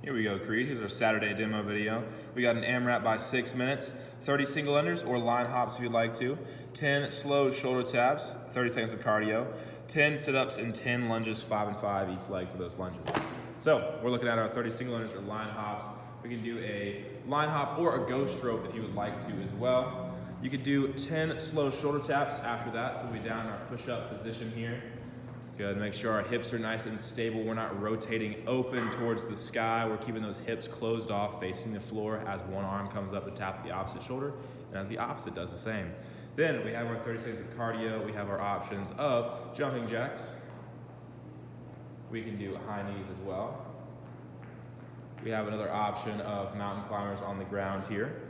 Here we go, Creed. Here's our Saturday demo video. We got an AMRAP by 6 minutes, 30 single unders or line hops if you'd like to, 10 slow shoulder taps, 30 seconds of cardio, 10 sit-ups, and 10 lunges, 5 and 5 each leg for those lunges. So we're looking at our 30 single unders or line hops. We can do a line hop or a ghost rope if you would like to as well. You could do 10 slow shoulder taps after that, so we'll be down in our push-up position here. Good, make sure our hips are nice and stable. We're not rotating open towards the sky. We're keeping those hips closed off, facing the floor as one arm comes up to tap the opposite shoulder, and as the opposite does the same. Then we have our 30 seconds of cardio. We have our options of jumping jacks. We can do high knees as well. We have another option of mountain climbers on the ground here.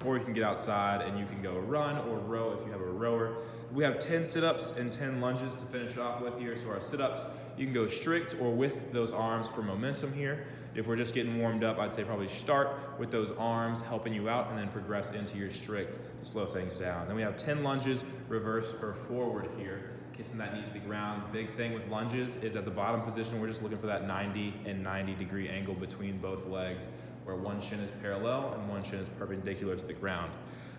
Or you can get outside and you can go run or row if you have a rower. We have 10 sit-ups and 10 lunges to finish off with here. So our sit-ups, you can go strict or with those arms for momentum here. If we're just getting warmed up, I'd say probably start with those arms helping you out and then progress into your strict to slow things down. Then we have 10 lunges, reverse or forward here, kissing that knee to the ground. Big thing with lunges is at the bottom position, we're just looking for that 90 and 90 degree angle between both legs, where one shin is parallel and one shin is perpendicular to the ground.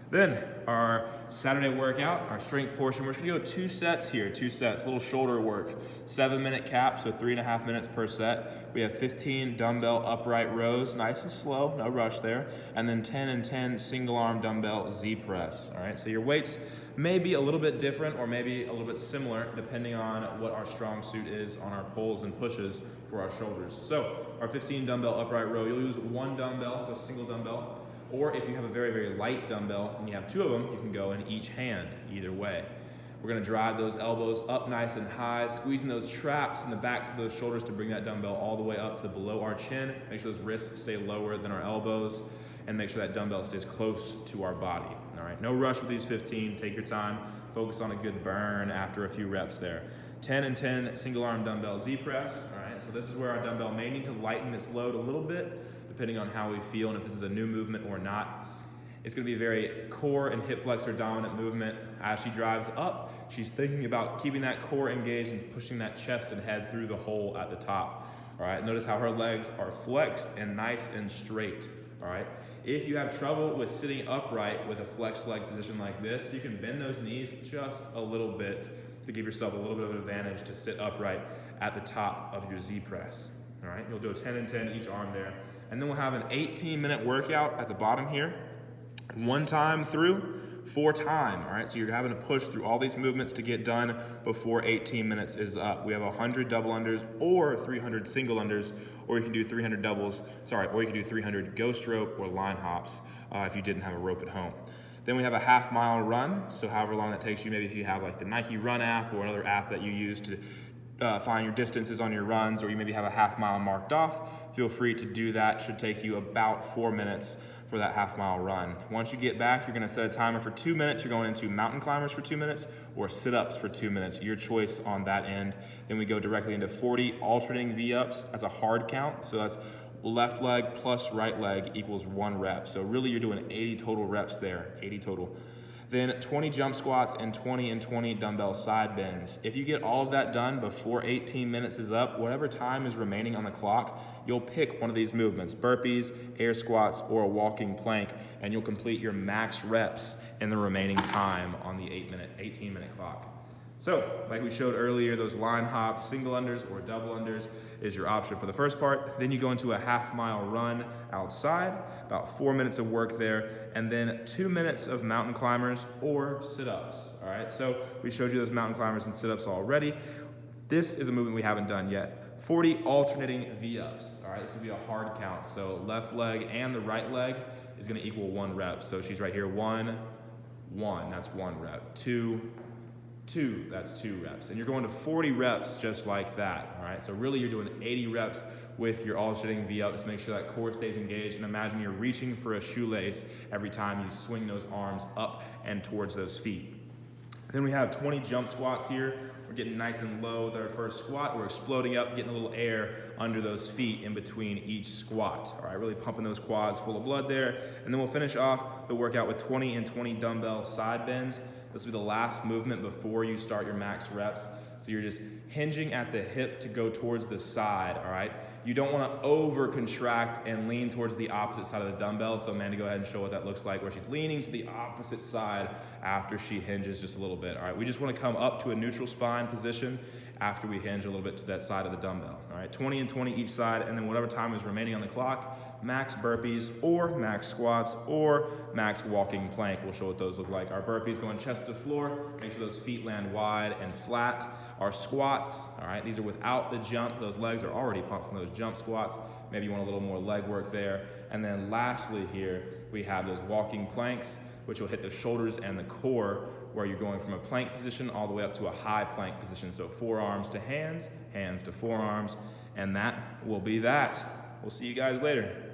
Then our Saturday workout, our strength portion, we're just gonna go 2 sets here, 2 sets, little shoulder work, 7-minute cap, so 3.5 minutes per set. We have 15 dumbbell upright rows, nice and slow, no rush there, and then 10 and 10 single arm dumbbell Z press, all right? So your weights may be a little bit different or maybe a little bit similar depending on what our strong suit is on our pulls and pushes for our shoulders. So our 15 dumbbell upright row, you'll use 1 dumbbell, go single dumbbell, or if you have a very, very light dumbbell and you have 2 of them, you can go in each hand, either way. We're gonna drive those elbows up nice and high, squeezing those traps in the backs of those shoulders to bring that dumbbell all the way up to below our chin. Make sure those wrists stay lower than our elbows, and make sure that dumbbell stays close to our body. All right, no rush with these 15, take your time, focus on a good burn after a few reps there. 10 and 10 single arm dumbbell Z press, all right, so this is where our dumbbell may need to lighten its load a little bit, depending on how we feel and if this is a new movement or not. It's gonna be a very core and hip flexor dominant movement. As she drives up, she's thinking about keeping that core engaged and pushing that chest and head through the hole at the top. All right, notice how her legs are flexed and nice and straight, all right? If you have trouble with sitting upright with a flexed leg position like this, you can bend those knees just a little bit to give yourself a little bit of an advantage to sit upright at the top of your Z press, all right? You'll do a 10 and 10 each arm there. And then we'll have an 18-minute workout at the bottom here. 1 time through, 4 time, all right? So you're having to push through all these movements to get done before 18 minutes is up. We have 100 double unders or 300 single unders, or you can do 300 or you can do 300 ghost rope or line hops if you didn't have a rope at home. Then we have a half-mile run, so however long that takes you, maybe if you have like the Nike Run app or another app that you use to find your distances on your runs, or you maybe have a half-mile marked off, feel free to do that. Should take you about 4 minutes for that half-mile run. Once you get back, you're gonna set a timer for 2 minutes. You're going into mountain climbers for 2 minutes or sit-ups for 2 minutes, your choice on that end. Then we go directly into 40 alternating V-ups as a hard count. So that's left leg plus right leg equals 1 rep. So really you're doing 80 total reps there, 80 total. Then 20 jump squats and 20 and 20 dumbbell side bends. If you get all of that done before 18 minutes is up, whatever time is remaining on the clock, you'll pick one of these movements, burpees, air squats, or a walking plank, and you'll complete your max reps in the remaining time on the 18-minute clock. So, like we showed earlier, those line hops, single unders or double unders is your option for the first part. Then you go into a half-mile run outside, about 4 minutes of work there, and then 2 minutes of mountain climbers or sit-ups, all right? So we showed you those mountain climbers and sit-ups already. This is a movement we haven't done yet. 40 alternating V-ups, all right? This would be a hard count. So left leg and the right leg is gonna equal 1 rep. So she's right here, 1, 1, that's 1 rep, 2, 2, that's 2 reps. And you're going to 40 reps just like that, all right? So really you're doing 80 reps with your alternating V-ups. Make sure that core stays engaged, and imagine you're reaching for a shoelace every time you swing those arms up and towards those feet. Then we have 20 jump squats here. We're getting nice and low with our first squat. We're exploding up, getting a little air under those feet in between each squat. All right, really pumping those quads full of blood there. And then we'll finish off the workout with 20 and 20 dumbbell side bends. This will be the last movement before you start your max reps. So you're just hinging at the hip to go towards the side, all right? You don't want to over contract and lean towards the opposite side of the dumbbell. So Amanda, go ahead and show what that looks like, where she's leaning to the opposite side after she hinges just a little bit, all right? We just want to come up to a neutral spine position after we hinge a little bit to that side of the dumbbell, all right? 20 and 20 each side, and then whatever time is remaining on the clock, max burpees or max squats or max walking plank. We'll show what those look like. Our burpees going chest to floor, make sure those feet land wide and flat. Our squats, all right, these are without the jump. Those legs are already pumped from those jump squats. Maybe you want a little more leg work there. And then lastly here, we have those walking planks, which will hit the shoulders and the core, where you're going from a plank position all the way up to a high plank position. So forearms to hands, hands to forearms, and that will be that. We'll see you guys later.